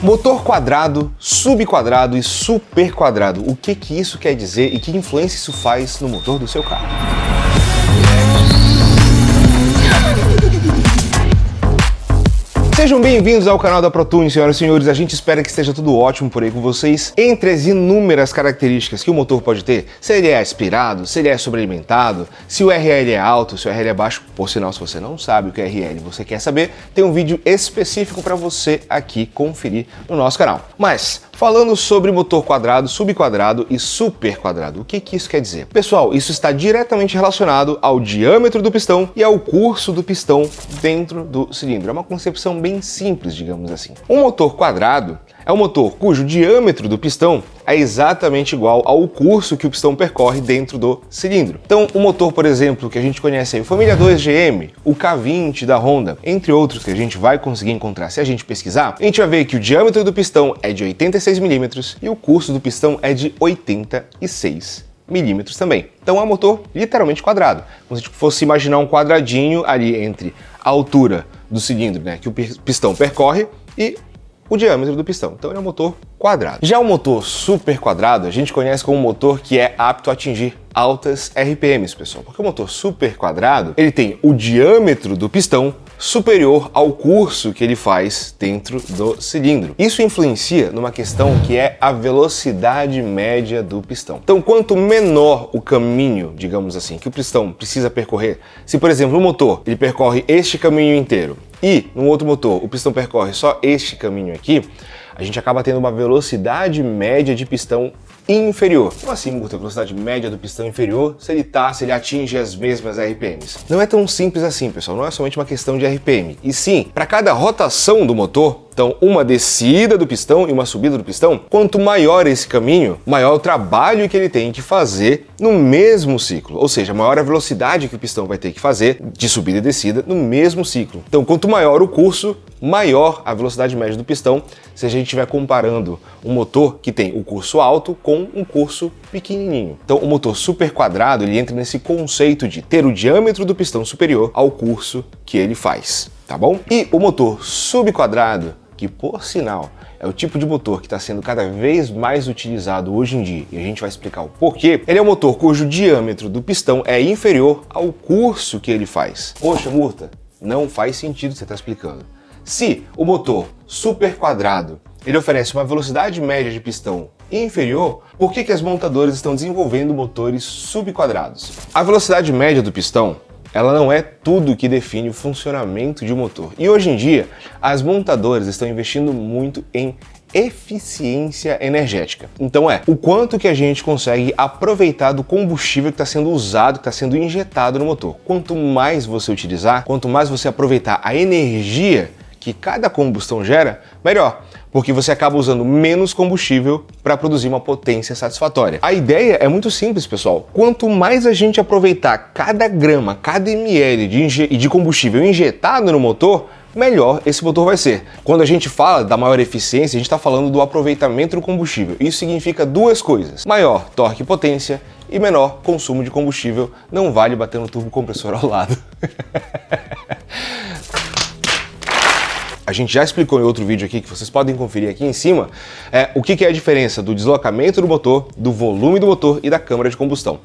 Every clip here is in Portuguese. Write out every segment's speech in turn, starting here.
Motor quadrado, subquadrado e superquadrado. O que isso quer dizer e que influência isso faz no motor do seu carro? Sejam bem-vindos ao canal da ProTuning, senhoras e senhores. A gente espera que esteja tudo ótimo por aí com vocês. Entre as inúmeras características que o motor pode ter, se ele é aspirado, se ele é sobrealimentado, se o RL é alto, se o RL é baixo. Por sinal, se você não sabe o que é RL e você quer saber, tem um vídeo específico para você aqui conferir no nosso canal. Mas, falando sobre motor quadrado, subquadrado e superquadrado, o que isso quer dizer? Pessoal, isso está diretamente relacionado ao diâmetro do pistão e ao curso do pistão dentro do cilindro. É uma concepção bem simples, digamos assim. Um motor quadrado é um motor cujo diâmetro do pistão é exatamente igual ao curso que o pistão percorre dentro do cilindro. Então, o motor, por exemplo, que a gente conhece aí, o Família 2 GM, o K20 da Honda, entre outros que a gente vai conseguir encontrar se a gente pesquisar, a gente vai ver que o diâmetro do pistão é de 86 milímetros e o curso do pistão é de 86 milímetros também. Então é um motor literalmente quadrado. Como se a gente fosse imaginar um quadradinho ali entre a altura do cilindro, né, que o pistão percorre, e o diâmetro do pistão. Então ele é um motor quadrado. Já o motor super quadrado a gente conhece como um motor que é apto a atingir altas RPMs, pessoal. Porque o motor super quadrado, ele tem o diâmetro do pistão superior ao curso que ele faz dentro do cilindro. Isso influencia numa questão que é a velocidade média do pistão. Então, quanto menor o caminho, digamos assim, que o pistão precisa percorrer, se por exemplo o motor ele percorre este caminho inteiro e no outro motor o pistão percorre só este caminho aqui, a gente acaba tendo uma velocidade média de pistão inferior. Como assim, Murta? A velocidade média do pistão inferior se ele atinge as mesmas RPMs? Não é tão simples assim, pessoal. Não é somente uma questão de RPM. E sim, para cada rotação do motor, então uma descida do pistão e uma subida do pistão, quanto maior esse caminho, maior o trabalho que ele tem que fazer no mesmo ciclo. Ou seja, maior a velocidade que o pistão vai ter que fazer de subida e descida no mesmo ciclo. Então, quanto maior o curso, maior a velocidade média do pistão, se a gente estiver comparando um motor que tem o curso alto com um curso pequenininho. Então, o motor super quadrado, ele entra nesse conceito de ter o diâmetro do pistão superior ao curso que ele faz, tá bom? E o motor subquadrado, que por sinal é o tipo de motor que está sendo cada vez mais utilizado hoje em dia, e a gente vai explicar o porquê, ele é um motor cujo diâmetro do pistão é inferior ao curso que ele faz. Poxa, Murta, não faz sentido o que você está explicando. Se o motor super quadrado ele oferece uma velocidade média de pistão inferior, por que as montadoras estão desenvolvendo motores subquadrados? A velocidade média do pistão, ela não é tudo que define o funcionamento de um motor. E hoje em dia, as montadoras estão investindo muito em eficiência energética. Então o quanto que a gente consegue aproveitar do combustível que está sendo usado, que está sendo injetado no motor. Quanto mais você utilizar, quanto mais você aproveitar a energia que cada combustão gera, melhor, porque você acaba usando menos combustível para produzir uma potência satisfatória. A ideia é muito simples, pessoal. Quanto mais a gente aproveitar cada grama, cada ml de combustível injetado no motor, melhor esse motor vai ser. Quando a gente fala da maior eficiência, a gente está falando do aproveitamento do combustível. Isso significa duas coisas: maior torque e potência e menor consumo de combustível. Não vale bater no turbo compressor ao lado. A gente já explicou em outro vídeo aqui, que vocês podem conferir aqui em cima, o que é a diferença do deslocamento do motor, do volume do motor e da câmara de combustão.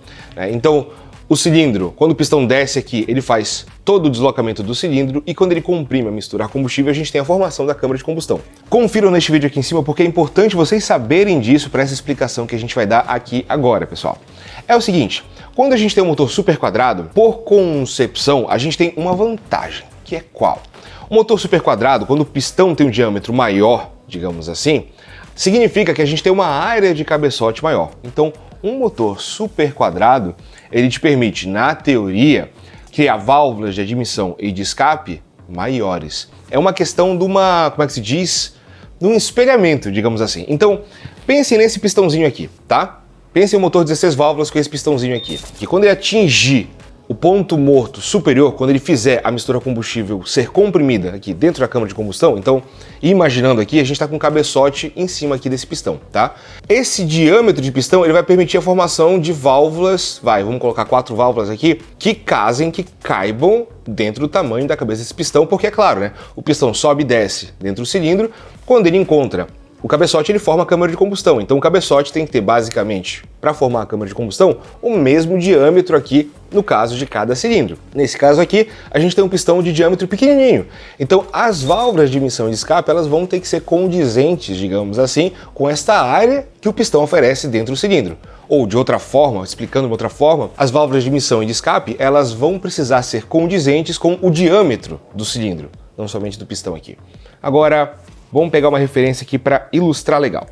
Então, o cilindro, quando o pistão desce aqui, ele faz todo o deslocamento do cilindro, e quando ele comprime a misturar combustível, a gente tem a formação da câmara de combustão. Confiram neste vídeo aqui em cima, porque é importante vocês saberem disso para essa explicação que a gente vai dar aqui agora, pessoal. É o seguinte, quando a gente tem um motor super quadrado, por concepção, a gente tem uma vantagem, que é qual? O motor super quadrado, quando o pistão tem um diâmetro maior, digamos assim, significa que a gente tem uma área de cabeçote maior. Então, um motor super quadrado, ele te permite, na teoria, criar válvulas de admissão e de escape maiores. É uma questão de uma, como é que se diz? De um espelhamento, digamos assim. Então, pense nesse pistãozinho aqui, tá? Pense em um motor 16 válvulas com esse pistãozinho aqui, que quando ele atingir o ponto morto superior, quando ele fizer a mistura combustível ser comprimida aqui dentro da câmara de combustão, então, imaginando aqui, a gente está com um cabeçote em cima aqui desse pistão, tá? Esse diâmetro de pistão, ele vai permitir a formação de válvulas, vamos colocar 4 válvulas aqui, que caibam dentro do tamanho da cabeça desse pistão, porque é claro, né? O pistão sobe e desce dentro do cilindro, quando ele encontra o cabeçote, ele forma a câmara de combustão. Então o cabeçote tem que ter, basicamente, para formar a câmara de combustão, o mesmo diâmetro aqui, no caso de cada cilindro. Nesse caso aqui, a gente tem um pistão de diâmetro pequenininho. Então as válvulas de emissão e de escape, elas vão ter que ser condizentes, digamos assim, com esta área que o pistão oferece dentro do cilindro. Ou de outra forma, explicando de outra forma, as válvulas de emissão e de escape, elas vão precisar ser condizentes com o diâmetro do cilindro, não somente do pistão aqui. Agora, vamos pegar uma referência aqui para ilustrar legal.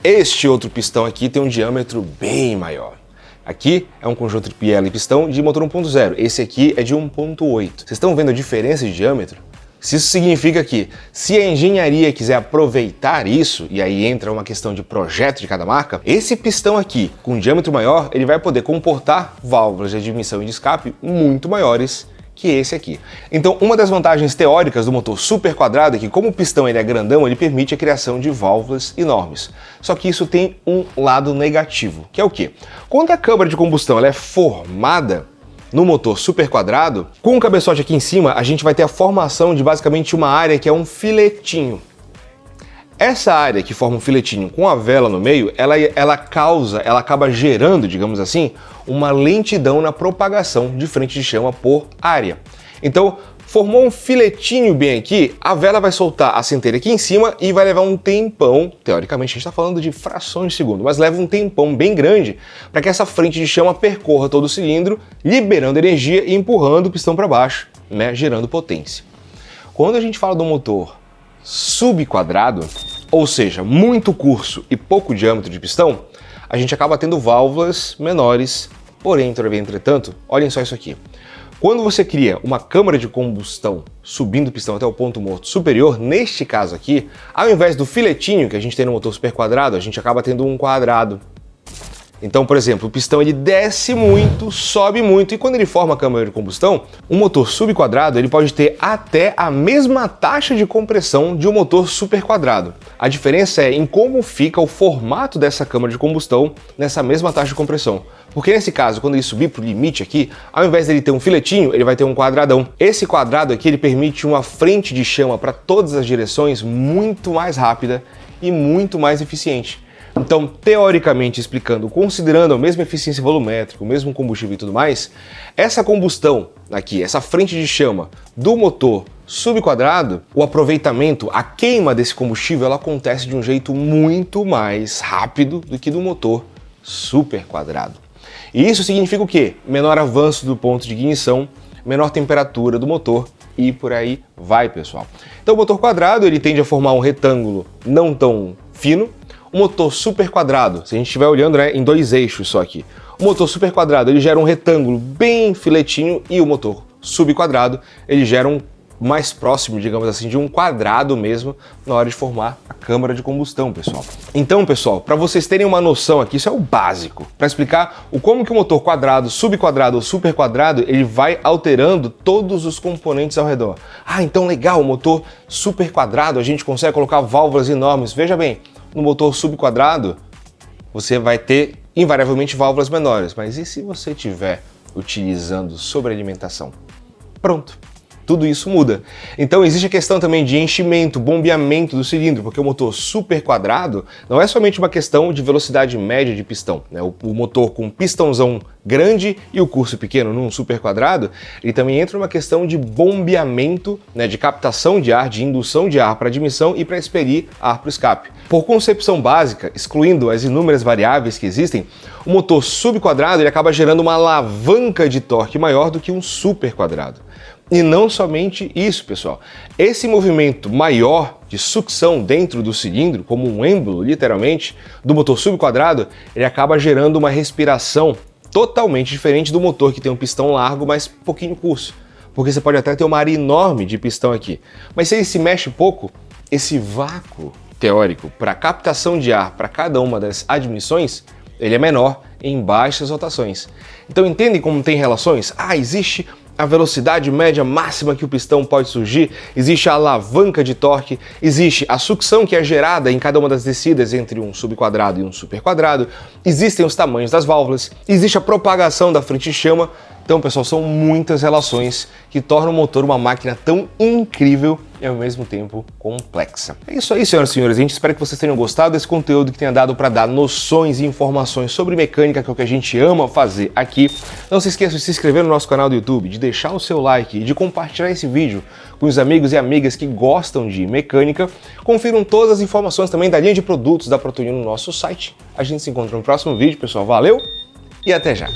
Este outro pistão aqui tem um diâmetro bem maior. Aqui é um conjunto de biela e pistão de motor 1.0. Esse aqui é de 1.8. Vocês estão vendo a diferença de diâmetro? Se isso significa que, se a engenharia quiser aproveitar isso, e aí entra uma questão de projeto de cada marca, esse pistão aqui, com um diâmetro maior, ele vai poder comportar válvulas de admissão e de escape muito maiores que esse aqui. Então, uma das vantagens teóricas do motor super quadrado é que, como o pistão ele é grandão, ele permite a criação de válvulas enormes. Só que isso tem um lado negativo, que é o quê? Quando a câmara de combustão ela é formada no motor super quadrado, com o cabeçote aqui em cima, a gente vai ter a formação de basicamente uma área que é um filetinho. Essa área que forma um filetinho com a vela no meio, ela acaba gerando, digamos assim, uma lentidão na propagação de frente de chama por área. Então, formou um filetinho bem aqui, a vela vai soltar a centelha aqui em cima e vai levar um tempão, teoricamente a gente está falando de frações de segundo, mas leva um tempão bem grande para que essa frente de chama percorra todo o cilindro, liberando energia e empurrando o pistão para baixo, né, gerando potência. Quando a gente fala do motor subquadrado, ou seja, muito curso e pouco diâmetro de pistão, a gente acaba tendo válvulas menores, porém, entretanto, olhem só isso aqui. Quando você cria uma câmara de combustão subindo o pistão até o ponto morto superior, neste caso aqui, ao invés do filetinho que a gente tem no motor super quadrado, a gente acaba tendo um quadrado. Então, por exemplo, o pistão ele desce muito, sobe muito, e quando ele forma a câmara de combustão, um motor subquadrado ele pode ter até a mesma taxa de compressão de um motor superquadrado. A diferença é em como fica o formato dessa câmara de combustão nessa mesma taxa de compressão. Porque nesse caso, quando ele subir para o limite aqui, ao invés dele ter um filetinho, ele vai ter um quadradão. Esse quadrado aqui ele permite uma frente de chama para todas as direções muito mais rápida e muito mais eficiente. Então, teoricamente explicando, considerando a mesma eficiência volumétrica, o mesmo combustível e tudo mais, essa combustão aqui, essa frente de chama do motor subquadrado, o aproveitamento, a queima desse combustível, ela acontece de um jeito muito mais rápido do que do motor superquadrado. E isso significa o quê? Menor avanço do ponto de ignição, menor temperatura do motor e por aí vai, pessoal. Então, o motor quadrado ele tende a formar um retângulo não tão fino. O motor super quadrado, se a gente estiver olhando, né, em 2 eixos só aqui, o motor super quadrado ele gera um retângulo bem filetinho e o motor subquadrado ele gera um mais próximo, digamos assim, de um quadrado mesmo na hora de formar a câmara de combustão, pessoal. Então, pessoal, para vocês terem uma noção aqui, isso é o básico, para explicar como que o motor quadrado, subquadrado ou superquadrado, ele vai alterando todos os componentes ao redor. Ah, então legal, o motor superquadrado, a gente consegue colocar válvulas enormes. Veja bem, no motor subquadrado, você vai ter invariavelmente válvulas menores, mas e se você estiver utilizando sobrealimentação? Pronto. Tudo isso muda. Então existe a questão também de enchimento, bombeamento do cilindro, porque o motor super quadrado não é somente uma questão de velocidade média de pistão, né? O motor com pistãozão grande e o curso pequeno num super quadrado, ele também entra numa questão de bombeamento, né? De captação de ar, de indução de ar para admissão e para expelir ar para o escape. Por concepção básica, excluindo as inúmeras variáveis que existem, o motor subquadrado ele acaba gerando uma alavanca de torque maior do que um super quadrado. E não somente isso, pessoal. Esse movimento maior de sucção dentro do cilindro, como um êmbolo, literalmente, do motor subquadrado, ele acaba gerando uma respiração totalmente diferente do motor que tem um pistão largo, mas pouquinho curso. Porque você pode até ter uma área enorme de pistão aqui. Mas se ele se mexe pouco, esse vácuo teórico para captação de ar para cada uma das admissões, ele é menor em baixas rotações. Então entendem como tem relações? Existe a velocidade média máxima que o pistão pode surgir, existe a alavanca de torque, existe a sucção que é gerada em cada uma das descidas entre um subquadrado e um superquadrado, existem os tamanhos das válvulas, existe a propagação da frente chama. Então, pessoal, são muitas relações que tornam o motor uma máquina tão incrível e ao mesmo tempo complexa. É isso aí, senhoras e senhores. A gente espera que vocês tenham gostado desse conteúdo, que tenha dado para dar noções e informações sobre mecânica, que é o que a gente ama fazer aqui. Não se esqueça de se inscrever no nosso canal do YouTube, de deixar o seu like e de compartilhar esse vídeo com os amigos e amigas que gostam de mecânica. Confiram todas as informações também da linha de produtos da Protonil no nosso site. A gente se encontra no próximo vídeo, pessoal. Valeu e até já!